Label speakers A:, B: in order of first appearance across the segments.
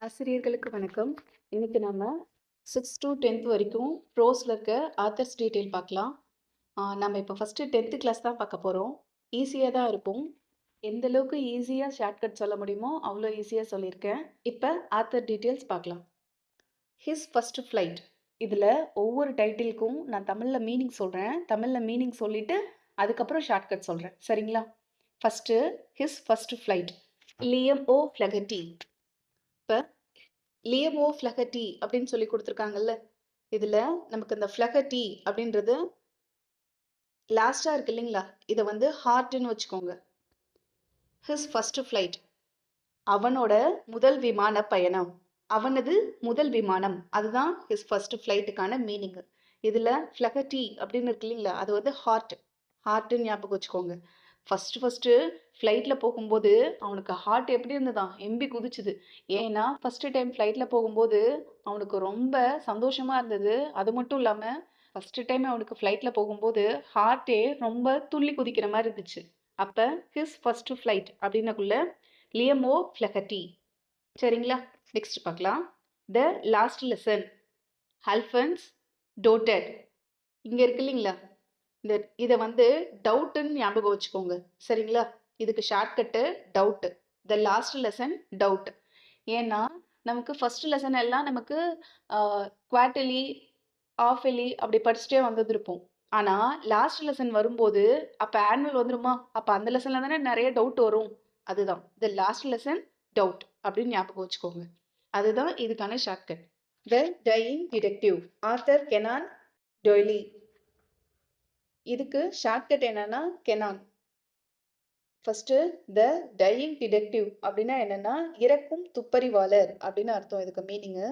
A: ஆசிரியர்களுக்கு வணக்கம். இன்னைக்கு நம்ம 6 to 10th வரைக்கும் ப்ரோஸில் இருக்க ஆத்தர்ஸ் டீட்டெயில் பார்க்கலாம். நம்ம இப்போ ஃபஸ்ட்டு 10th கிளாஸ் தான் பார்க்க போகிறோம். ஈஸியாக தான் இருக்கும். எந்த அளவுக்கு ஈஸியாக ஷார்ட்கட் சொல்ல முடியுமோ அவ்வளோ ஈஸியாக சொல்லியிருக்கேன். இப்போ ஆத்தர் டீட்டெயில்ஸ் பார்க்கலாம். His first flight. இதில் ஒவ்வொரு டைட்டிலுக்கும் நான் தமிழில் மீனிங் சொல்கிறேன். தமிழில் மீனிங் சொல்லிவிட்டு அதுக்கப்புறம் ஷார்ட்கட் சொல்கிறேன். சரிங்களா? First his first flight. Liam O'Flaherty. இப்போ லியமோ ஃப்ளெகட்டி அப்படின்னு சொல்லி கொடுத்துருக்காங்கல்ல, இதில் நமக்கு இந்த ஃப்ளெகட்டி அப்படின்றது லாஸ்ட்டாக இருக்கு இல்லைங்களா, இதை வந்து ஹார்ட்னு வச்சுக்கோங்க. ஹிஸ் ஃபர்ஸ்ட் ஃப்ளைட், அவனோட முதல் விமான பயணம், அவனது முதல் விமானம், அதுதான் ஹிஸ் ஃபர்ஸ்ட் ஃப்ளைட்டுக்கான மீனிங். இதில் ஃப்ளெகட்டி அப்படின்னு இருக்கு இல்லைங்களா, அது வந்து ஹார்ட்னு ஞாபகம் வச்சுக்கோங்க. ஃபஸ்ட்டு ஃப்ளைட்டில் போகும்போது அவனுக்கு ஹார்ட் எப்படி இருந்ததான், எம்பி குதிச்சுது. ஏன்னா ஃபஸ்ட்டு டைம் ஃப்ளைட்டில் போகும்போது அவனுக்கு ரொம்ப சந்தோஷமாக இருந்தது. அது மட்டும் இல்லாமல் ஃபஸ்ட்டு டைம் அவனுக்கு ஃப்ளைட்டில் போகும்போது ஹார்ட்டே ரொம்ப துள்ளி குதிக்கிற மாதிரி இருந்துச்சு. அப்போ ஹிஸ் ஃபஸ்ட்டு ஃப்ளைட் அப்படின்னக்குள்ள லியமோ ஃப்ளெகட்டி. சரிங்களா? நெக்ஸ்ட் பார்க்கலாம். The last lesson. Alphonse Daudet. இங்கே இருக்கு இல்லைங்களா, இதை வந்து டவுட்டுன்னு ஞாபகம் வச்சுக்கோங்க. சரிங்களா? இதுக்கு ஷார்ட்கட்டு டவுட்டு. த லாஸ்ட் லெசன் டவுட். ஏன்னா நமக்கு ஃபர்ஸ்ட் லெசன் எல்லாம் நமக்கு குவார்ட்டர்லி ஆஃபெலி அப்படி படிச்சுட்டே வந்துருப்போம். ஆனால் லாஸ்ட் லெசன் வரும்போது அப்போ ஆனுவல் வந்துருமா, அப்போ அந்த லெசனில் தானே நிறைய டவுட் வரும். அதுதான் த லாஸ்ட் லெசன் டவுட் அப்படின்னு ஞாபகம் வச்சுக்கோங்க. அதுதான் இதுக்கான shortcut. The dying detective. Arthur Conan Doyle. இதுக்கு ஷார்ட்கட் என்னன்னா Conan. First the dying detective அப்படின்னா என்னன்னா இறக்கும் துப்பறிவாளர் அப்படின்னு அர்த்தம். இதுக்கு மீனிங்கு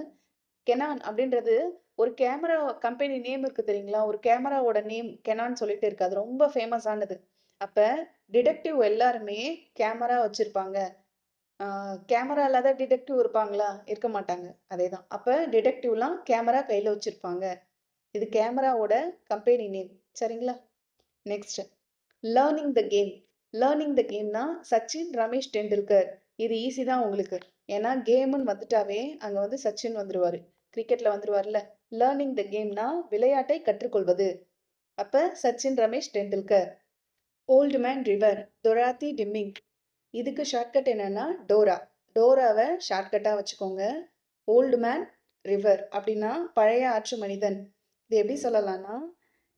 A: கெனான் அப்படின்றது ஒரு கேமரா கம்பெனி நேம் இருக்கு தெரியுங்களா, ஒரு கேமராவோட நேம் கெனான் சொல்லிட்டு இருக்கு. அது ரொம்ப ஃபேமஸானது. அப்ப டிடெக்டிவ் எல்லாருமே கேமரா வச்சிருப்பாங்க. கேமரா இல்லாத டிடெக்டிவ் இருப்பாங்களா? இருக்க மாட்டாங்க. அதே தான். அப்ப டிடெக்டிவ்லாம் கேமரா கையில் வச்சிருப்பாங்க. இது கேமராவோட கம்பெனி நேம். சரிங்களா? Next learning the game. Learning the கேம்னா சச்சின் ரமேஷ் டெண்டுல்கர். இது ஈஸி தான் உங்களுக்கு. ஏன்னா கேம்னு வந்துட்டாவே அங்கே வந்து சச்சின் வந்துருவாரு, கிரிக்கெட்ல வந்துருவார்ல. லேர்னிங் த கேம்னா விளையாட்டை கற்றுக்கொள்வது. அப்ப Sachin Ramesh Tendulkar. Old man river. Dorothy Deming. இதுக்கு ஷார்ட்கட் என்னன்னா டோரா. டோராவை ஷார்ட்கட்டாக வச்சுக்கோங்க. ஓல்டு மேன் ரிவர் அப்படின்னா பழைய ஆற்று மனிதன். இது எப்படி சொல்லலாம்னா,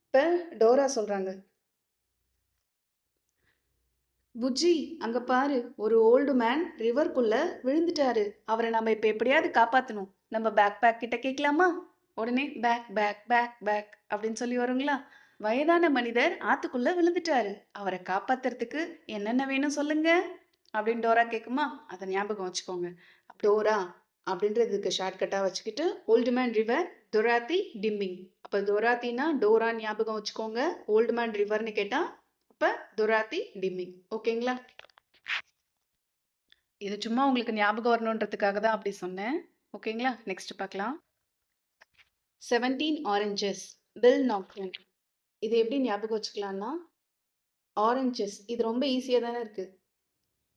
A: இப்போ டோரா சொல்றாங்க, புஜ்ஜி அங்க பாரு, ஒரு ஓல்டு மேன் ரிவர்க்குள்ள விழுந்துட்டாரு, அவரை நம்ம இப்ப எப்படியாவது காப்பாத்தணும், நம்ம பேக் பேக் கிட்ட கேட்கலாமா? உடனே பேக் பேக் பேக் பேக் அப்படின்னு சொல்லி வருங்களா. வயதான மனிதர் ஆத்துக்குள்ள விழுந்துட்டாரு, அவரை காப்பாத்துறதுக்கு என்னென்ன வேணும் சொல்லுங்க அப்படின்னு டோரா கேட்குமா. அதை ஞாபகம் வச்சுக்கோங்க. டோரா அப்படின்றதுக்கு ஷார்ட்கட்டாக வச்சுக்கிட்டு old man river Dorothy dimming. அப்போ டொராத்தினா டோரா ஞாபகம் வச்சுக்கோங்க. ஓல்டு மேன் ரிவர்னு கேட்டால் அப்போ டொராத்தி டிம்மிங். ஓகேங்களா? இது சும்மா உங்களுக்கு ஞாபகம் வரணுன்றதுக்காக தான் அப்படி சொன்னேன். ஓகேங்களா? நெக்ஸ்ட் பார்க்கலாம். 17 ஆரஞ்சஸ். பில் நாக்டன். இது எப்படி ஞாபகம் வச்சுக்கலாம்னா, ஆரஞ்சஸ் இது ரொம்ப ஈஸியாக தானே இருக்குது.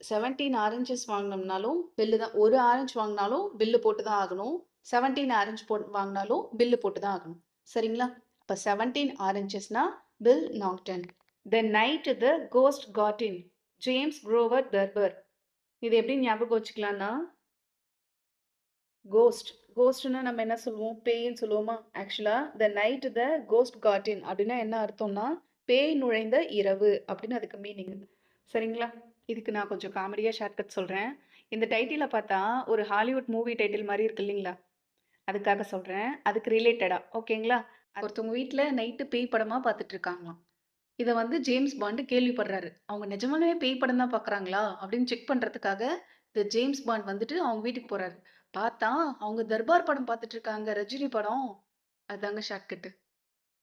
A: 17 ஆரஞ்சஸ் வாங்கினோம்னாலும் பில்லு தான். ஒரு ஆரஞ்சு வாங்கினாலும் பில்லு போட்டு தான் ஆகணும். 17 ஆரஞ்சு வாங்கினாலும் பில்லு போட்டு தான் ஆகணும். சரிங்களா? இப்போ 17 ஆரஞ்சஸ்னா Bill Naughton. The night the ghost got in. James Grover Thurber. இது எப்படி ஞாபகம் வச்சுக்கலாம்னா, கோஸ்ட்னா நம்ம என்ன சொல்லுவோம், பேய்ன்னு சொல்லுவோமா. ஆக்சுவலாக the night the ghost got in அப்படின்னா என்ன அர்த்தம்னா பேய் நுழைந்த இரவு அப்படின்னு அதுக்கு மீனிங். சரிங்களா? இதுக்கு நான் கொஞ்சம் காமெடியாக ஷார்ட்கட் சொல்கிறேன். இந்த டைட்டிலை பார்த்தா ஒரு ஹாலிவுட் மூவி டைட்டில் மாதிரி இருக்கு இல்லைங்களா, அதுக்காக சொல்கிறேன். அதுக்கு ரிலேட்டடாக. ஓகேங்களா? ஒருத்தவங்க வீட்டில் நைட்டு பேய் படமாக பார்த்துட்டு இருக்காங்களாம். இதை வந்து ஜேம்ஸ் பாண்டு கேள்விப்படுறாரு. அவங்க நிஜமானவே பேய் படம் தான் பார்க்குறாங்களா அப்படின்னு செக் பண்ணுறதுக்காக இந்த ஜேம்ஸ் பாண்ட் வந்துட்டு அவங்க வீட்டுக்கு போகிறாரு. பார்த்தா அவங்க தர்பார் படம் பார்த்துட்டு இருக்காங்க, ரஜினி படம். அதாங்க ஷார்ட்கட்டு.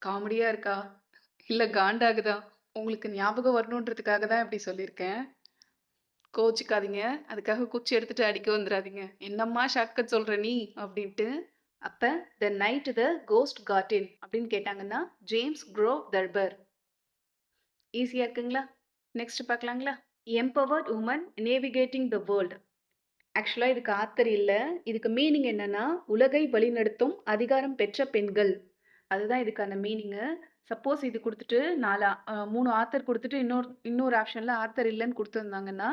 A: காமெடியாக இருக்கா இல்லை காண்டாகுதா? உங்களுக்கு ஞாபகம் வரணுன்றதுக்காக தான் இப்படி சொல்லியிருக்கேன். கோச்சிக்காதீங்க. அதுக்காக குச்சி எடுத்துட்டு அடிக்க வந்துடாதீங்க. என்னம்மா ஷார்ட்கட் சொல்கிற நீ அப்படின்ட்டு. அப்போ த நைட் த கோஸ்ட் காட்டின் அப்படின்னு கேட்டாங்கன்னா ஜேம்ஸ் குரோவ் தர்பர். ஈஸியாக இருக்குங்களா? நெக்ஸ்ட் பார்க்கலாங்களா? Empowered women navigating the world. ஆக்சுவலா இதுக்கு ஆத்தர் இல்ல. இதுக்கு மீனிங் என்னன்னா, உலகை வழிநடத்தும் அதிகாரம் பெற்ற பெண்கள். அதுதான் இதுக்கான மீனிங்கு. சப்போஸ் இது குடுத்துட்டு 3 ஆத்தர் குடுத்துட்டு இன்னொரு ஆப்ஷன்ல ஆத்தர் இல்லன்னு குடுத்திருந்தாங்கன்னா,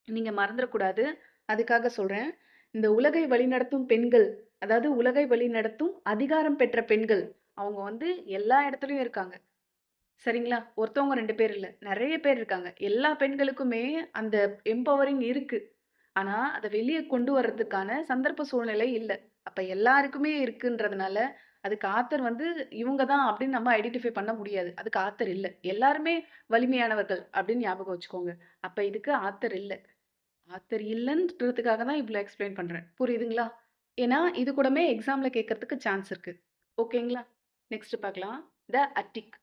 A: நீங்க மறந்துறக்கூடாது. அதுக்காக சொல்றேன். இந்த உலகை வழிநடத்தும் பெண்கள், அதாவது உலகை வழிநடத்தும் அதிகாரம் பெற்ற பெண்கள். அவங்க வந்து எல்லா இடத்துலயும் இருக்காங்க. சரிங்களா? ஒருத்தவங்க 2 பேர் இல்ல. நெறைய பேர் இருக்காங்க. எல்லா பெண்களுக்குமே அந்த எம்பவரிங் இருக்கு. ஆனா, அத வெளிய கொண்டு வர்றதுக்கான சந்தர்ப்ப சூழ்நிலை இல்ல. அப்ப எல்லாருக்குமே இருக்குன்றதுனால, அதுக்கு ஆத்தர் வந்து இவங்க தான் அப்படின்னு நம்ம ஐடென்டிஃபை பண்ண முடியாது. அதுக்கு ஆத்தர் இல்ல. எல்லாருமே வலிமையானவர்கள் அப்படின்னு ஞாபகம் வச்சுக்கோங்க. அப்ப இதுக்கு ஆத்தர் இல்ல. ஆத்தர் இல்லன்றதுக்காக தான் இவ்ளோ எக்ஸ்ப்ளைன் பண்றேன். புரியுதுங்களா? ஏன்னா, இது கூடமே எக்ஸாம்ல கேட்கறதுக்கு சான்ஸ் இருக்கு. ஓகேங்களா? நெக்ஸ்ட் பார்க்கலாம். த அட்டிக்.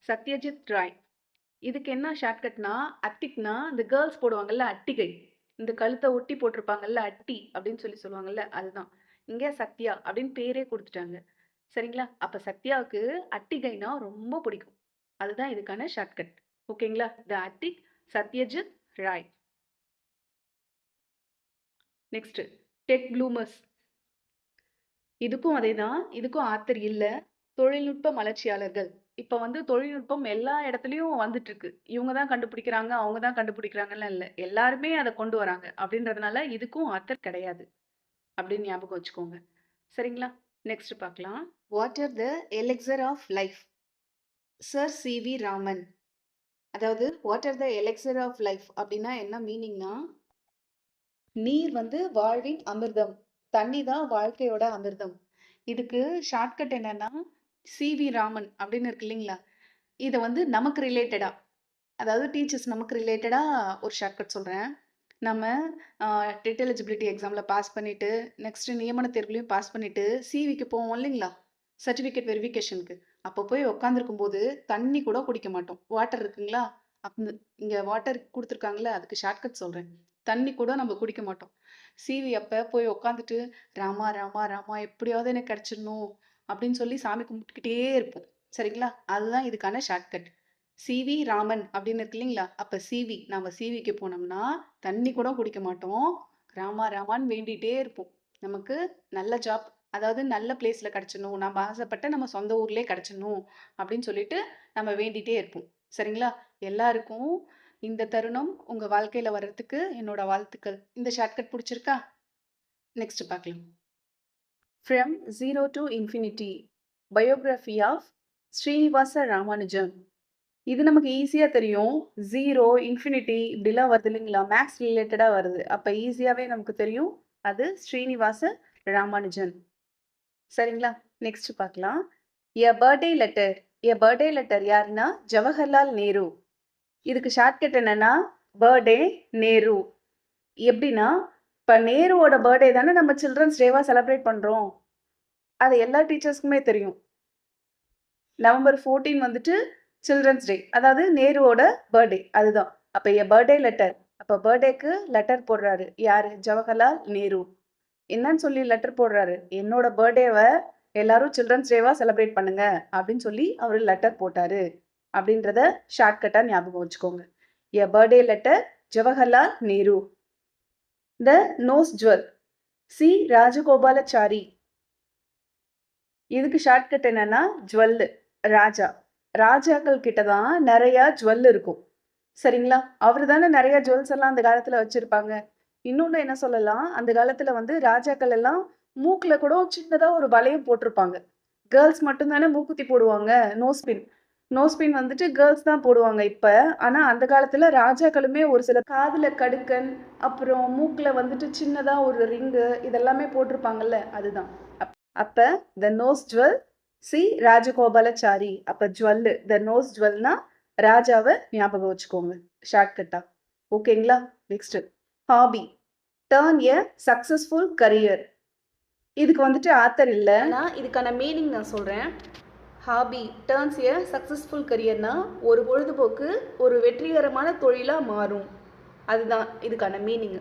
A: சத்யஜித் ராய். இதுக்கு என்ன ஷார்ட்கட்னா, அட்டிக்னா இந்த கேர்ள்ஸ் போடுவாங்கல்ல அட்டிகை. இந்த கழுத்த ஒட்டி போட்டிருப்பாங்கல்ல அட்டி அப்படின்னு சொல்லுவாங்கல்ல அதுதான். இங்க சத்யா அப்படின்னு பேரே குடுத்துட்டாங்க. சரிங்களா? அப்ப சத்யாவுக்கு அட்டிகைனா ரொம்ப பிடிக்கும். அதுதான் இதுக்கான ஷார்ட்கட். ஓகேங்களா? The attic Satyajit Ray. Next tech bloomers. இதுக்கும் அதேதான். இதுக்கும் ஆத்தர் இல்ல. தொழில்நுட்ப மலர்ச்சியாளர்கள். இப்ப வந்து தொழில்நுட்பம் எல்லா இடத்துலயும் வந்துட்டு இருக்கு. இவங்க தான் கண்டுபிடிக்கிறாங்க, அவங்க தான் கண்டுபிடிக்கிறாங்கலாம் இல்ல. எல்லாருமே அத கொண்டு வராங்க. அப்படின்றதுனால இதுக்கும் ஆத்தர் கிடையாது. அப்படின்னு ஞாபகம் வச்சுக்கோங்க. சரிங்களா? நெக்ஸ்ட் பார்க்கலாம். What are the elixir of life? Sir C V. Raman. அதாவது what are the elixir of life அப்படின்னா என்ன மீனிங்னா, நீர் வந்து வாழ்வின் அமிர்தம். தண்ணி தான் வாழ்க்கையோட அமிர்தம். இதுக்கு ஷார்ட்கட் என்னன்னா, சி.வி. ராமன் அப்படின்னு இருக்கு இல்லைங்களா? இத வந்து நமக்கு ரிலேட்டடா, அதாவது டீச்சர்ஸ் நமக்கு ரிலேட்டடா ஒரு ஷார்ட்கட் சொல்றேன். நம்ம டெட் எலிஜிபிலிட்டி எக்ஸாம்ல பாஸ் பண்ணிட்டு, நெக்ஸ்ட் நியமன தேர்வுலயும் பாஸ் பண்ணிட்டு, சிவிக்கு போவோம் இல்லைங்களா? சர்டிஃபிகேட் வெரிஃபிகேஷனுக்கு. அப்போ போய் உட்காந்துருக்கும்போது தண்ணி கூட குடிக்க மாட்டோம். வாட்டர் இருக்குங்களா? இங்க வாட்டர் குடுத்துருக்காங்கல்ல, அதுக்கு ஷார்ட்கட் சொல்றேன். தண்ணி கூட நம்ம குடிக்க மாட்டோம். சிவி அப்ப போய் உட்காந்துட்டு, ராமா, ராமா, ராமா எப்படியாவது எனக்கு கிடைச்சிடணும் அப்படின்னு சொல்லி சாமி கும்பிட்டுக்கிட்டே இருப்போம். சரிங்களா? அதுதான் இதுக்கான ஷார்ட்கட். சிவி ராமன் அப்படின்னு இருக்கு இல்லைங்களா? அப்ப சிவி நாம சிவிக்கு போனோம்னா தண்ணி கூட குடிக்க மாட்டோம். ராமா ராமான்னு வேண்டிட்டே இருப்போம். நமக்கு நல்ல ஜாப், அதாவது நல்ல பிளேஸ்ல கிடைச்சிடணும், நம்ம ஆசைப்பட்ட நம்ம சொந்த ஊர்லயே கிடைச்சிடணும் அப்படின்னு சொல்லிட்டு நம்ம வேண்டிட்டே இருப்போம். சரிங்களா? எல்லாருக்கும் இந்த தருணம் உங்க வாழ்க்கையில வர்றதுக்கு என்னோட வாழ்த்துக்கள். இந்த ஷார்ட்கட் பிடிச்சிருக்கா? நெக்ஸ்ட் பார்க்கலாம். From zero to infinity. Biography of Srinivasa Ramanujan. இது நமக்கு ஈஸியா தெரியும். 0, இன்ஃபினிட்டி இப்படிலாம் வருது இல்லைங்களா? மேக்ஸ் ரிலேட்டடா வருது. அப்ப ஈஸியாவே நமக்கு தெரியும். அது ஸ்ரீனிவாச ராமானுஜன். சரிங்களா? நெக்ஸ்ட் பார்க்கலாம். எ பர்த்டே லெட்டர். எ பர்த்டே லெட்டர் யாருன்னா ஜவஹர்லால் நேரு. இதுக்கு ஷார்ட்கட் என்னன்னா பர்த்டே நேரு. எப்படின்னா, இப்ப நேருவோட பர்த்டே தானே நம்ம சில்ட்ரன்ஸ் டேவா செலிப்ரேட் பண்றோம். அது எல்லா டீச்சர்ஸ்க்குமே தெரியும். நவம்பர் 14 வந்துட்டு சில்ட்ரன்ஸ் டே, அதாவது நேருவோட பர்த்டே அதுதான். அப்ப எ பர்த்டே லெட்டர். அப்ப பர்த்டேக்கு லெட்டர் போடுறாரு யாரு? ஜவஹர்லால் நேரு. என்னன்னு சொல்லி லெட்டர் போடுறாரு? என்னோட பர்த்டேவை எல்லாரும் சில்ட்ரன்ஸ் டேவா செலிப்ரேட் பண்ணுங்க அப்படின்னு சொல்லி அவர் லெட்டர் போட்டாரு அப்படின்றத ஷார்ட்கட்டா ஞாபகம் வச்சுக்கோங்க. A birthday letter Jawaharlal Nehru. The nose jewel. C Rajagopalachari. இதுக்கு ஷார்ட்கட் என்னன்னா ஜுவல். ராஜா. ராஜாக்கள் கிட்ட தான் நிறைய ஜுவல் இருக்கும். சரிங்களா? அவர் தானே நிறைய ஜுவல்ஸ் எல்லாம் அந்த காலத்துல வச்சிருப்பாங்க. இன்னொன்னு என்ன சொல்லலாம், அந்த காலத்துல வந்து ராஜாக்கள் எல்லாம் மூக்குல கூட சின்னதா ஒரு வளையம் போட்டிருப்பாங்க. கேர்ள்ஸ் மட்டும் தானே மூக்குத்தி போடுவாங்க. நோஸ்பின். நோஸ்பின் வந்துட்டு கேர்ள்ஸ் தான் போடுவாங்க இப்ப. ஆனா அந்த காலத்துல ராஜாக்களுமே ஒரு சில காதுல கடுக்கன், அப்புறம் மூக்குல வந்துட்டு சின்னதா ஒரு ரிங்கு இதெல்லாமே போட்டிருப்பாங்கல்ல, அதுதான். அப்ப the nose jewel C Rajagopalachari. அப்ப ஜுவல் த நோஸ் ஜுவல்னா ராஜாவை ஞாபகம் வச்சுக்கோங்க ஷார்ட்கட்டா. ஓகேங்களா? Next hobby. டர்ன் எ சக்சஸ்ஃபுல் கரியர். இதுக்கு வந்துட்டு ஆத்தர் இல்லை. ஆனால் இதுக்கான மீனிங் நான் சொல்கிறேன். ஹாபி டர்ன்ஸ் எ சக்சஸ்ஃபுல் கரியர்னா ஒரு பொழுதுபோக்கு ஒரு வெற்றிகரமான தொழிலாக மாறும். அதுதான் இதுக்கான மீனிங்.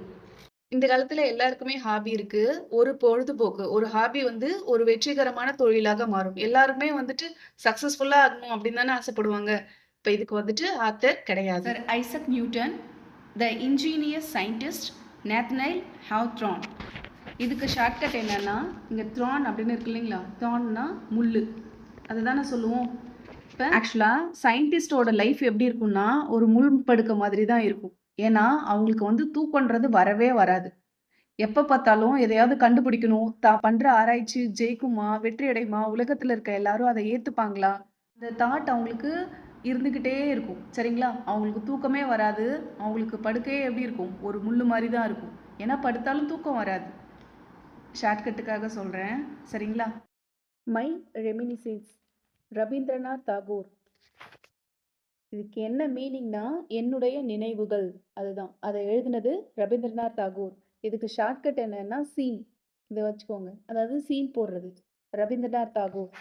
A: இந்த காலத்துல எல்லாருக்குமே ஹாபி இருக்கு. ஒரு பொழுதுபோக்கு, ஒரு ஹாபி வந்து ஒரு வெற்றிகரமான தொழிலாக மாறும். எல்லாருமே வந்துட்டு சக்சஸ்ஃபுல்லா ஆகணும் அப்படின்னு தானே ஆசைப்படுவாங்க. இப்ப இதுக்கு வந்துட்டு ஆத்தர் கிடையாது. சர் ஐசக் நியூட்டன், த இன்ஜீனியஸ் சயின்டிஸ்ட், நேத்னைல் ஹாவ்த்ரான். இதுக்கு ஷார்ட்கட் என்னென்னா, இங்கே த்ரான் அப்படின்னு இருக்கு இல்லைங்களா, த்ரான்னா முள், அதுதானே சொல்லுவோம். இப்போ ஆக்சுவலாக சயின்டிஸ்டோட லைஃப் எப்படி இருக்குன்னா ஒரு முள் படுக்க மாதிரி தான் இருக்கும். ஏன்னா அவங்களுக்கு வந்து தூக்கன்றது வரவே வராது. எப்போ பார்த்தாலும் எதையாவது கண்டுபிடிக்கணும், தான் பண்ணுற ஆராய்ச்சி ஜெயிக்குமா, வெற்றி அடையுமா, உலகத்தில் இருக்க எல்லாரும் அதை ஏற்றுப்பாங்களா, அந்த தாட் அவங்களுக்கு இருந்துக்கிட்டே இருக்கும். சரிங்களா, அவங்களுக்கு தூக்கமே வராது. அவங்களுக்கு படுக்கையே எப்படி இருக்கும், ஒரு முள் மாதிரி தான் இருக்கும். ஏன்னா படுத்தாலும் தூக்கம் வராது. ஷார்ட்கட்டுக்காக சொல்கிறேன், சரிங்களா. My reminiscences, Rabindranath Tagore. இதுக்கு என்ன மீனிங்னா என்னுடைய நினைவுகள், அதுதான். அதை எழுதினது ரவீந்திரநாத் தாகூர். இதுக்கு ஷார்ட்கட் என்னன்னா சீன், இதை வச்சுக்கோங்க. அதாவது சீன் போடுறது. ரவீந்திரநாத் தாகூர்,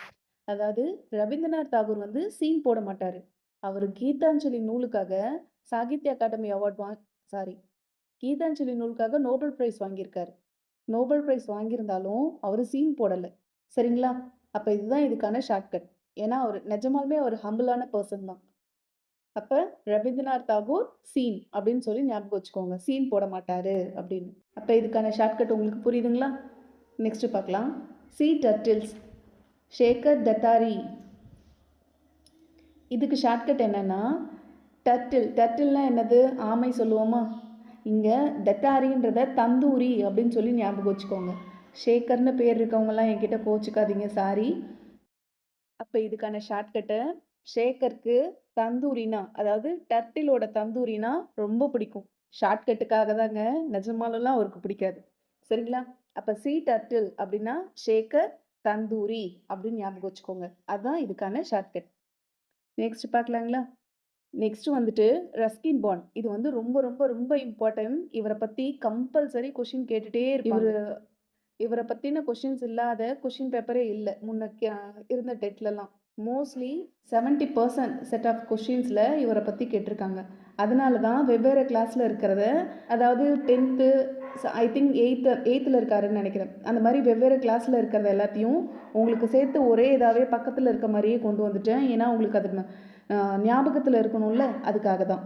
A: அதாவது ரவீந்திரநாத் தாகூர் வந்து சீன் போட மாட்டார். அவர் கீதாஞ்சலி நூலுக்காக சாகித்ய அகாடமி அவார்ட் கீதாஞ்சலி நூலுக்காக நோபல் பிரைஸ் வாங்கியிருக்காரு. நோபல் பிரைஸ் வாங்கியிருந்தாலும் அவர் சீன் போடலை. சரிங்களா, அப்போ இதுதான் இதுக்கான ஷார்ட்கட். ஏன்னா அவர் நிஜமாலுமே ஒரு ஹம்பிளான பர்சன் தான். அப்போ ரவீந்திரநாத் தாகூர் சீன் அப்படின்னு சொல்லி ஞாபகம் வச்சுக்கோங்க, சீன் போட மாட்டாரு அப்படின்னு. அப்போ இதுக்கான ஷார்ட்கட் உங்களுக்கு புரியுதுங்களா. நெக்ஸ்ட் பார்க்கலாம். Sea turtles, Shekhar Dattatri. இதுக்கு ஷார்ட்கட் என்னன்னா டர்டில்னா என்னது, ஆமை சொல்லுவோமா. இங்கே தட்டாரின்றத தந்தூரி அப்படின்னு சொல்லி ஞாபகம் வச்சுக்கோங்க. ஷேகர்னு பேர் இருக்கவங்கலாம் என்கிட்ட கோச்சிக்காதீங்க, சாரி. அப்போ இதுக்கான ஷார்ட்கட்டை, ஷேகருக்கு தந்தூரினா, அதாவது டர்ட்டிலோட தந்தூரினா ரொம்ப பிடிக்கும். ஷார்ட்கட்டுக்காக தாங்க, நிஜமாலலாம் அவருக்கு பிடிக்காது. சரிங்களா, அப்போ சி டர்ட்டில் அப்படின்னா ஷேகர் தந்தூரி அப்படின்னு ஞாபகம் வச்சுக்கோங்க. அதுதான் இதுக்கான ஷார்ட்கட். நெக்ஸ்ட் பார்க்கலாங்களா. நெக்ஸ்ட் வந்துட்டு ரஸ்கின் பாண்ட். இது வந்து ரொம்ப ரொம்ப ரொம்ப இம்பார்ட்டன்ட். இவரை பற்றி கம்பல்சரி கொஷின் கேட்டுகிட்டே இருப்பாங்க. இவரை பற்றின கொஷின்ஸ் இல்லாத கொஷின் பேப்பரே இல்லை முன்ன இருந்த டெட்லலாம். மோஸ்ட்லி 70% செட் ஆஃப் கொஷின்ஸில் இவரை பற்றி கேட்டிருக்காங்க. அதனால தான் வெவ்வேறு கிளாஸில் இருக்கிறத, அதாவது 10th, ஐ திங்க் 8th இருக்காருன்னு நினைக்கிறேன், அந்த மாதிரி வெவ்வேறு கிளாஸில் இருக்கிறத எல்லாத்தையும் உங்களுக்கு சேர்த்து ஒரே இதாகவே பக்கத்தில் இருக்க மாதிரியே கொண்டு வந்துட்டேன். ஏன்னா உங்களுக்கு அது ஞாபகத்தில் இருக்கணும்ல, அதுக்காக தான்.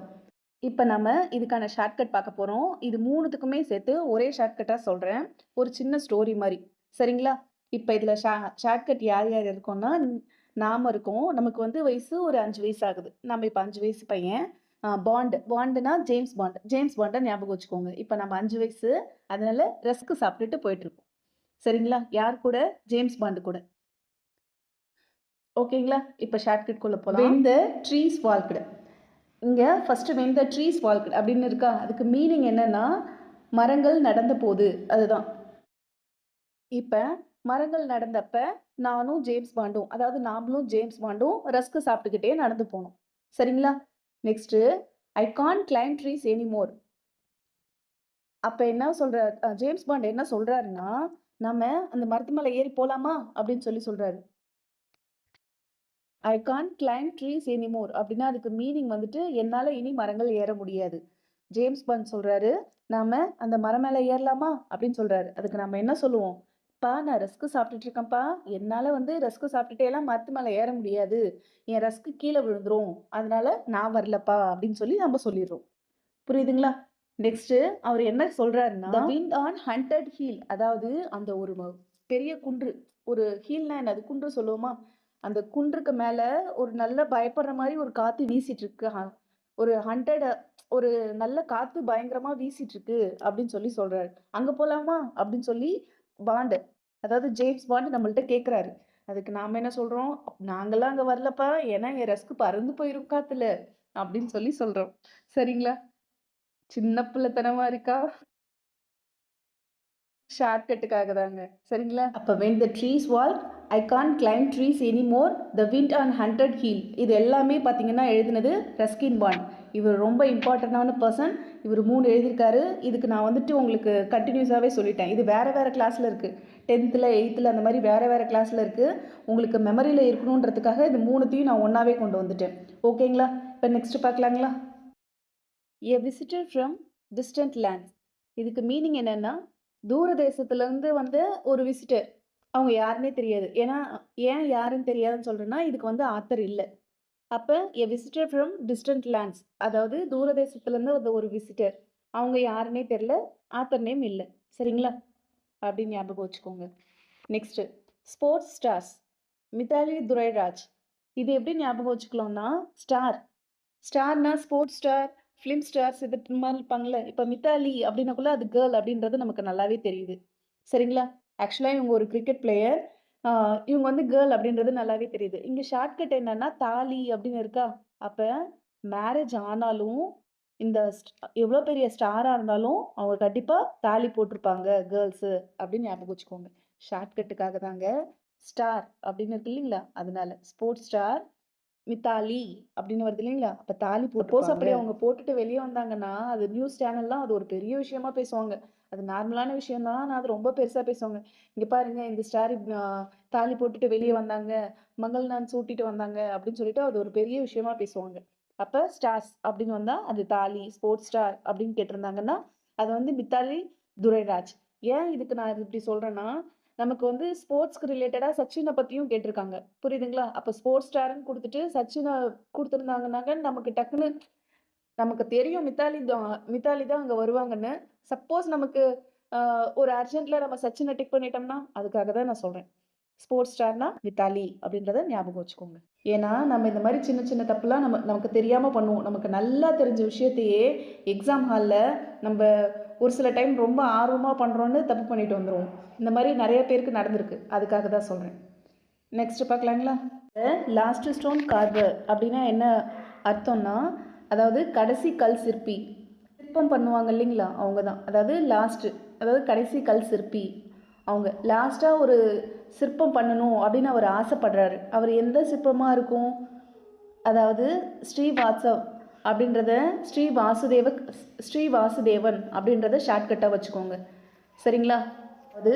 A: இப்போ நம்ம இதுக்கான ஷார்ட்கட் பார்க்க போகிறோம். இது மூணுத்துக்குமே சேர்த்து ஒரே ஷார்ட்கட்டாக சொல்கிறேன், ஒரு சின்ன ஸ்டோரி மாதிரி. சரிங்களா, இப்போ இதில் ஷார்ட்கட் யார் யார் இருக்கோம்னா, நாம் இருக்கோம். நமக்கு வந்து வயசு ஒரு 5 வயசு ஆகுது. நம்ம இப்போ 5 வயசு பையன். பாண்டுனா ஜேம்ஸ் பாண்டை ஞாபகம் வச்சுக்கோங்க. இப்போ நம்ம 5 வயசு, அதனால ரஸ்க்கு சாப்பிட்டுட்டு போயிட்டுருக்கோம். சரிங்களா, யார் கூட, ஜேம்ஸ் பாண்டு கூட. ஓகேங்களா, இப்போ ஷார்ட்கட் குள்ளே போகலாம். When the trees walked. இங்கே first when the trees walked அப்படின்னு இருக்கா, அதுக்கு மீனிங் என்னன்னா மரங்கள் நடந்த போது, அதுதான். இப்போ மரங்கள் நடந்தப்ப நானும் ஜேம்ஸ் பாண்டும், அதாவது நாமளும் ஜேம்ஸ் பாண்டும் ரஸ்க்கு சாப்பிட்டுக்கிட்டே நடந்து போனோம். சரிங்களா, next I can't climb trees anymore. அப்போ என்ன சொல்ற, ஜேம்ஸ் பாண்ட் என்ன சொல்றாருன்னா, நம்ம அந்த மரத்து மேலே ஏறி போகலாமா அப்படின்னு சொல்லி சொல்றாரு. ஐ கான் கிளைம் ட்ரீஸ் எனிமோர் அப்படின்னா அதுக்கு மீனிங் வந்துட்டு என்னால் இனி மரங்கள் ஏற முடியாது. ஜேம்ஸ் பாண்ட் சொல்கிறாரு, நாம் அந்த மரம் மேலே ஏறலாமா அப்படின்னு சொல்கிறாரு. அதுக்கு நம்ம என்ன சொல்லுவோம், பா நான் ரஸ்க்கு சாப்பிட்டுட்டு இருக்கேன்ப்பா, என்னால் வந்து ரஸ்க்கு சாப்பிட்டுட்டேலாம் மரத்து மேலே ஏற முடியாது, என் ரஸ்க்கு கீழே விழுந்துரும், அதனால நான் வரலப்பா அப்படின்னு சொல்லி நம்ம சொல்லிடுறோம். புரியுதுங்களா. நெக்ஸ்ட்டு அவர் என்ன சொல்கிறாருன்னா, the wind on haunted hill, அதாவது அந்த ஒரு பெரிய குன்று, ஒரு ஹீல்னா என்னது, குன்று சொல்லுவோமா, அந்த குன்றுக்கு மேலே ஒரு நல்ல பயப்படுற மாதிரி ஒரு காற்று வீசிட்டு இருக்கு, ஒரு 100, ஒரு நல்ல காற்று பயங்கரமாக வீசிட்டு இருக்கு அப்படின்னு சொல்லி சொல்கிறாரு. அங்கே போகலாமா அப்படின்னு சொல்லி பாண்டு, அதாவது ஜேம்ஸ் பாண்டு நம்மள்ட்ட கேட்குறாரு. அதுக்கு நாம் என்ன சொல்கிறோம், நாங்களாம் அங்கே வரலப்பா, ஏன்னா என் ரஸ்க்கு பறந்து போயிரும் காற்றுல அப்படின்னு சொல்லி சொல்கிறோம். சரிங்களா, சின்ன பிள்ளைத்தனமா இருக்கா, ஷார்ட்கட்டுக்காக தாங்க. சரிங்களா, அப்போ when the trees walk, I can't climb trees anymore, the wind on haunted hill, இது எல்லாமே பார்த்தீங்கன்னா எழுதினது ரஸ்கின் பாண்ட். இவர் ரொம்ப இம்பார்ட்டண்டான பர்சன். இவர் 3 எழுதியிருக்காரு. இதுக்கு நான் வந்துட்டு உங்களுக்கு கண்டினியூஸாகவே சொல்லிட்டேன். இது வேறு வேறு கிளாஸில் இருக்குது, 10th 8th அந்த மாதிரி வேறு வேறு கிளாஸில் இருக்குது. உங்களுக்கு மெமரியில் இருக்கணுன்றதுக்காக இது 3த்தையும் நான் ஒன்றாவே கொண்டு வந்துட்டேன். ஓகேங்களா, இப்போ நெக்ஸ்ட் பார்க்கலாங்களா. A visitor from distant lands. இதுக்கு மீனிங் என்னென்னா, தூர தேசத்துலேருந்து வந்து ஒரு விசிட்டர், அவங்க யாருன்னே தெரியாது. ஏன் யாருன்னு தெரியாதுன்னு சொல்கிறேன்னா, இதுக்கு வந்து ஆத்தர் இல்லை. அப்போ ஏ விசிட்டர் ஃப்ரம் டிஸ்டன்ட் லேண்ட்ஸ், அதாவது தூர தேசத்துலேருந்து வந்த ஒரு விசிட்டர். அவங்க யாருன்னே தெரில. ஆத்தர் நேம் இல்ல. சரிங்களா? அப்படின்னு ஞாபகம் வச்சுக்கோங்க. Next sports stars. Mithali Durairaj. இது எப்படி ஞாபகம் வச்சுக்கலாம்னா, ஸ்டார்னா ஸ்போர்ட்ஸ் ஸ்டார், ஃபிலிம் ஸ்டார்ஸ் இது மாரி இருப்பாங்கல்ல. இப்ப மித்தாலி அப்படின்னக்குள்ள அது கேர்ள் அப்படின்றது நமக்கு நல்லாவே தெரியுது. சரிங்களா? ஆக்சுவலா இவங்க ஒரு கிரிக்கெட் பிளேயர். ஆ இவங்க வந்து கேர்ள் அப்படின்றது நல்லாவே தெரியுது. இங்க ஷார்ட்கட் என்னன்னா, தாலி அப்படின்னு இருக்கா? அப்ப மேரேஜ் ஆனாலும், இந்த எவ்வளோ பெரிய ஸ்டாரா இருந்தாலும், அவங்க கண்டிப்பா தாலி போட்டிருப்பாங்க கேர்ள்ஸு அப்படின்னு ஞாபகம் வச்சுக்கோங்க. ஷார்ட்கட்டுக்காக தாங்க. ஸ்டார் அப்படின்னு இருக்கு இல்லைங்களா? அதனால. ஸ்போர்ட்ஸ் ஸ்டார் மித்தாலி அப்படின்னு வருது இல்லைங்களா? அப்ப தாலி சப்போஸ் அப்படி அவங்க போட்டுட்டு வெளிய வந்தாங்கன்னா, அது நியூஸ் சேனல்லாம் அது ஒரு பெரிய விஷயமா பேசுவாங்க. அது நார்மலான விஷயம் தான். ஆனா அது ரொம்ப பெருசா பேசுவாங்க. இங்க பாருங்க இந்த ஸ்டார் தாலி போட்டுட்டு வெளிய வந்தாங்க. மங்கள்னான் சூட்டிட்டு வந்தாங்க அப்படின்னு சொல்லிட்டு அது ஒரு பெரிய விஷயமா பேசுவாங்க. அப்ப ஸ்டார்ஸ் அப்படின்னு வந்தா அது தாலி, ஸ்போர்ட்ஸ் ஸ்டார் அப்படின்னு கேட்டிருந்தாங்கன்னா, அது வந்து மித்தாலி துரைராஜ். ஏன் இதுக்கு நான் இப்படி சொல்றேன்னா, நமக்கு வந்து ஸ்போர்ட்ஸ்க்கு ரிலேட்டடா சச்சின பத்தியும் கேட்டிருக்காங்க. புரியுதுங்களா? அப்ப ஸ்போர்ட்ஸ் ஸ்டார்ன்னு குடுத்துட்டு சச்சின குடுத்திருந்தாங்கன்னாக்க, நமக்கு டக்குன்னு நமக்கு தெரியும் மித்தாலி தான் அங்க வருவாங்கன்னு. சப்போஸ் நமக்கு அ ஒரு அர்ஜென்ட்ல நம்ம சச்சின டிக் பண்ணிட்டோம்னா, அதுக்காக தான் நான் சொல்றேன். ஸ்போர்ட்ஸ் ஸ்டார்னா மித்தாலி அப்படின்றத ஞாபகம் வச்சுக்கோங்க. ஏன்னா, நம்ம இந்த மாரி சின்ன சின்ன தப்புலாம் நமக்கு தெரியாம பண்ணுவோம். நமக்கு நல்லா தெரிஞ்ச விஷயத்தையே எக்ஸாம் ஹால்ல நம்ப ஒரு சில டைம் ரொம்ப ஆர்வமா பண்றோம்ன்னு தப்பு பண்ணிட்டு வந்துருவோம். இந்த மாரி நெறைய பேருக்கு நடந்திருக்கு. அதுக்காக தான் சொல்றேன். நெக்ஸ்ட் பார்க்கலாங்களா? லாஸ்ட் ஸ்டோன் கார்வர் அப்படின்னா என்ன அர்த்தம்னா, அதாவது கடைசி கல் சிற்பி. சிற்பம் பண்ணுவாங்க இல்லைங்களா? அவங்க தான். அதாவது கடைசி கல் சிற்பி. அவங்க லாஸ்ட்டா ஒரு சிற்பம் பண்ணணும் அப்படின்னு அவர் ஆசைப்படுறாரு. அவர் எந்த சிற்பமா இருக்கும்? அதாவது ஸ்ரீவாத்சவ் அப்படின்றத ஸ்ரீவாசுதேவன் அப்படின்றத ஷார்ட்கட்டாக வச்சுக்கோங்க. சரிங்களா? அது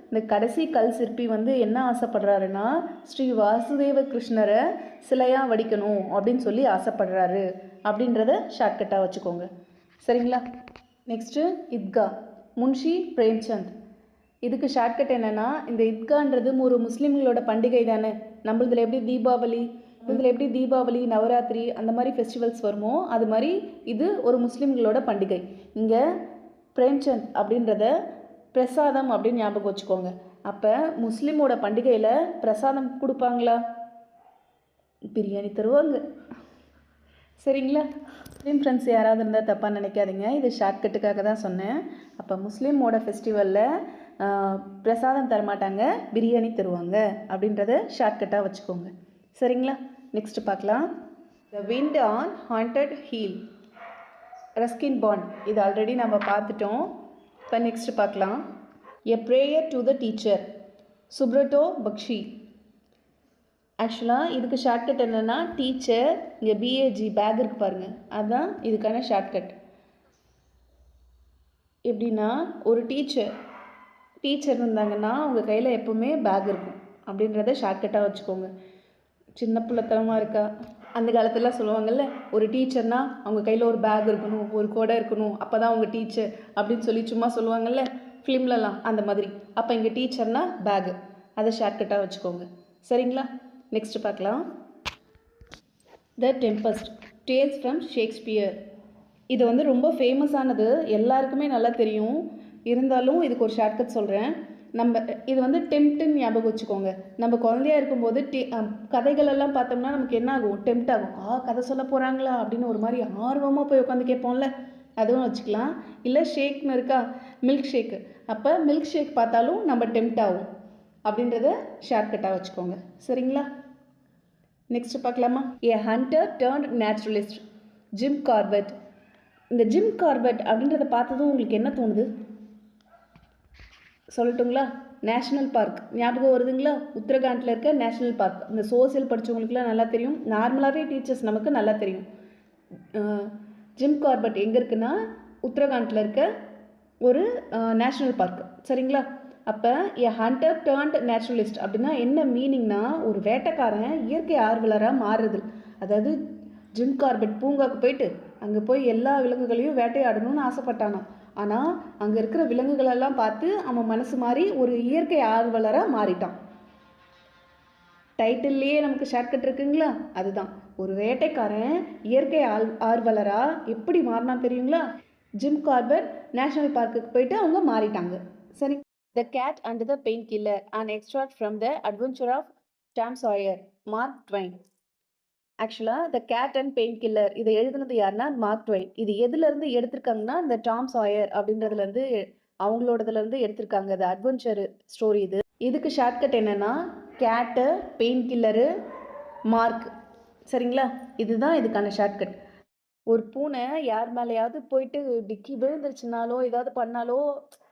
A: இந்த கடைசி கல் சிற்பி வந்து என்ன ஆசைப்படுறாருன்னா, ஸ்ரீ வாசுதேவ கிருஷ்ணரை சிலையாக வடிக்கணும் அப்படின்னு சொல்லி ஆசைப்படுறாரு அப்படின்றத ஷார்ட்கட்டாக வச்சுக்கோங்க. சரிங்களா? நெக்ஸ்ட்டு இத்கா. முன்ஷி பிரேம்சந்த். இதுக்கு ஷார்ட்கட் என்னன்னா, இந்த இத்கான்றது ஒரு முஸ்லீம்களோட பண்டிகை தானே. நம்மளதுல எப்படி தீபாவளி, நவராத்திரி அந்த மாதிரி ஃபெஸ்டிவல்ஸ் வருமோ, அது மாதிரி இது ஒரு முஸ்லீம்களோட பண்டிகை. இங்கே பிரேம்சந்த் அப்படின்றத பிரசாதம் அப்படின்னு ஞாபகம் வச்சுக்கோங்க. அப்போ முஸ்லீமோட பண்டிகையில் பிரசாதம் கொடுப்பாங்களா? பிரியாணி தருவாங்க. சரிங்களா? முஸ்லீம் ஃப்ரெண்ட்ஸ் யாராவது இருந்தால் தப்பாக நினைக்காதீங்க. இது ஷார்ட்கட்டுக்காக தான் சொன்னேன். அப்போ முஸ்லீமோட ஃபெஸ்டிவலில் பிரசாதம் தரமாட்டாங்க, பிரியாணி தருவாங்க அப்படின்றத ஷார்ட்கட்டாக வச்சுக்கோங்க. சரிங்களா? நெக்ஸ்ட் பார்க்கலாம். The wind on haunted hill. Ruskin Bond. இது ஆல்ரெடி நம்ம பார்த்துட்டோம். இப்போ நெக்ஸ்ட் பார்க்கலாம். A prayer to the teacher. Subroto Bakshi. ஆக்சுவலாக இதுக்கு ஷார்ட்கட் என்னென்னா, டீச்சர் இங்கே பிஏஜி பேக் இருக்குது பாருங்கள், அதுதான் இதுக்கான ஷார்ட்கட். எப்படின்னா, ஒரு டீச்சர் இருந்தாங்கன்னா அவங்க கையில் எப்போவுமே பேக் இருக்கும் அப்படின்றத ஷார்ட்கட்டாக வச்சுக்கோங்க. சின்ன பிள்ளைத்தனமாக இருக்கா? அந்த காலத்துலலாம் சொல்லுவாங்கள்ல, ஒரு டீச்சர்னா அவங்க கையில் ஒரு பேக் இருக்கணும், ஒரு கொடை இருக்கணும், அப்போ தான் அவங்க டீச்சர் அப்படின்னு சொல்லி சும்மா சொல்லுவாங்கள்ல ஃபிலிம்லலாம், அந்த மாதிரி. அப்போ இங்கே டீச்சர்னா பேகு, அதை ஷார்ட்கட்டாக வச்சுக்கோங்க. சரிங்களா? நெக்ஸ்ட் பார்க்கலாம். த டெம்பஸ்ட். Tales from Shakespeare. இது வந்து ரொம்ப ஃபேமஸானது, எல்லாருக்குமே நல்லா தெரியும். இருந்தாலும் இதுக்கு ஒரு ஷார்ட்கட் சொல்கிறேன். இது வந்து டெம்ப்ட்டுன்னு ஞாபகம் வச்சுக்கோங்க. நம்ம குழந்தையா இருக்கும்போது கதைகளெல்லாம் பார்த்தோம்னா நமக்கு என்ன ஆகும்? டெம்ப்ட் ஆகும். கதை சொல்ல போகிறாங்களா அப்படின்னு ஒரு மாதிரி ஆர்வமாக போய் உட்காந்து கேட்போம்ல, அதுவும் வச்சுக்கலாம். இல்லை ஷேக்னு இருக்கா, மில்க் ஷேக்கு. அப்போ மில்க் ஷேக் பார்த்தாலும் நம்ம டெம்ப்ட் ஆகும் அப்படின்றத ஷார்ட்கட்டாக வச்சுக்கோங்க. சரிங்களா? நெக்ஸ்ட் பார்க்கலாமா? A hunter turned naturalist. Jim Corbett. இந்த ஜிம் கார்பெட் அப்படின்றத பார்த்ததும் உங்களுக்கு என்ன தோணுது சொல்லட்டுங்களா? நேஷ்னல் பார்க் ஞாபகம் வருதுங்களா? உத்தரகாண்டில் இருக்க நேஷ்னல் பார்க். இந்த சோசியல் படித்தவங்களுக்குலாம் நல்லா தெரியும். நார்மலாகவே டீச்சர்ஸ் நமக்கு நல்லா தெரியும். ஜிம் கார்பெட் எங்கே இருக்குன்னா உத்தரகாண்டில் இருக்க ஒரு நேஷ்னல் பார்க். சரிங்களா? அப்போ எ ஹண்டர் டர்ன்ட் நேச்சுரலிஸ்ட் அப்படின்னா என்ன மீனிங்னா, ஒரு வேட்டைக்காரன் இயற்கை ஆர்வலராக மாறுறது. அதாவது ஜிம் கார்பெட் பூங்காவுக்கு போயிட்டு அங்கே போய் எல்லா விலங்குகளையும் வேட்டையாடணும்னு ஆசைப்பட்டானான். ஆனால் அங்கே இருக்கிற விலங்குகளெல்லாம் பார்த்து அவன் மனசு மாறி ஒரு இயற்கை ஆர்வலராக மாறிட்டான். டைட்டில்லையே நமக்கு ஷார்ட்கட் இருக்குங்களா? அதுதான். ஒரு வேட்டைக்காரன் இயற்கை ஆர்வலராக எப்படி மாறினான் தெரியுங்களா? ஜிம் கார்பெட் நேஷனல் பார்க்குக்கு போயிட்டு அவங்க மாறிட்டாங்க. சரி. The cat and the painkiller and extract from the adventure of Tom Sawyer, Mark Twain. ஆக்சுவலாக the cat and painkiller இதை எழுதுனது யாருன்னா மார்க் ட்வைன். இது எதுலேருந்து எடுத்திருக்காங்கன்னா இந்த டாம் சாயர் அப்படின்றதுலேருந்து அவங்களோடதுலேருந்து எடுத்திருக்காங்க. அது அட்வென்ச்சர் ஸ்டோரி இது. இதுக்கு ஷார்ட்கட் என்னென்னா கேட்டு, பெயின் கில்லரு, மார்க். சரிங்களா? இதுதான் இதுக்கான ஷார்ட்கட். ஒரு பூனை யார் மேலேயாவது போயிட்டு டிக்கி விழுந்துருச்சுனாலோ ஏதாவது பண்ணாலோ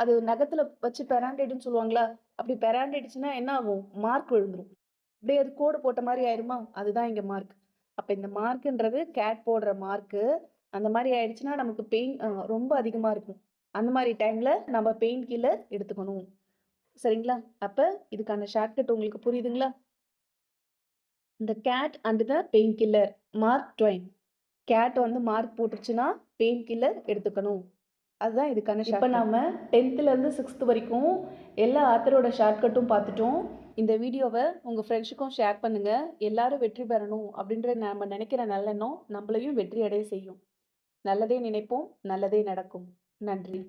A: அது நகத்தில் வச்சு பெராண்டிடுன்னு சொல்லுவாங்களா, அப்படி பெராண்டிடுச்சுன்னா என்ன ஆகும்? மார்க் விழுந்துரும். அப்படியே அது கோடு போட்ட மாதிரி ஆயிருமா, அதுதான் இங்கே மார்க். அப்போ இந்த மார்க்குன்றது கேட் போடுற மார்க்கு. அந்த மாதிரி ஆயிடுச்சுன்னா நமக்கு பெயின் ரொம்ப அதிகமாக இருக்கும். அந்த மாதிரி டைமில் நம்ம பெயின் கில்லர் எடுத்துக்கணும். சரிங்களா? அப்போ இதுக்கான ஷார்ட்கட் உங்களுக்கு புரியுதுங்களா? இந்த cat and the painkiller, Mark Twain. Cat வந்து மார்க் போட்டுருச்சுன்னா பெயின் கில்லர் எடுத்துக்கணும். அதுதான் இதுக்கான ஷார்ட். இப்போ நாம் 10th to 6th வரைக்கும் எல்லா ஆத்தரோட ஷார்ட்கட்டும் பார்த்துட்டோம். இந்த வீடியோவை உங்கள் ஃப்ரெண்ட்ஸுக்கும் ஷேர் பண்ணுங்கள். எல்லாரும் வெற்றி பெறணும் அப்படின்ற நம்ம நினைக்கிற நல்லெண்ணம் நம்மளையும் வெற்றி அடைய செய்யும். நல்லதே நினைப்போம், நல்லதே நடக்கும். நன்றி.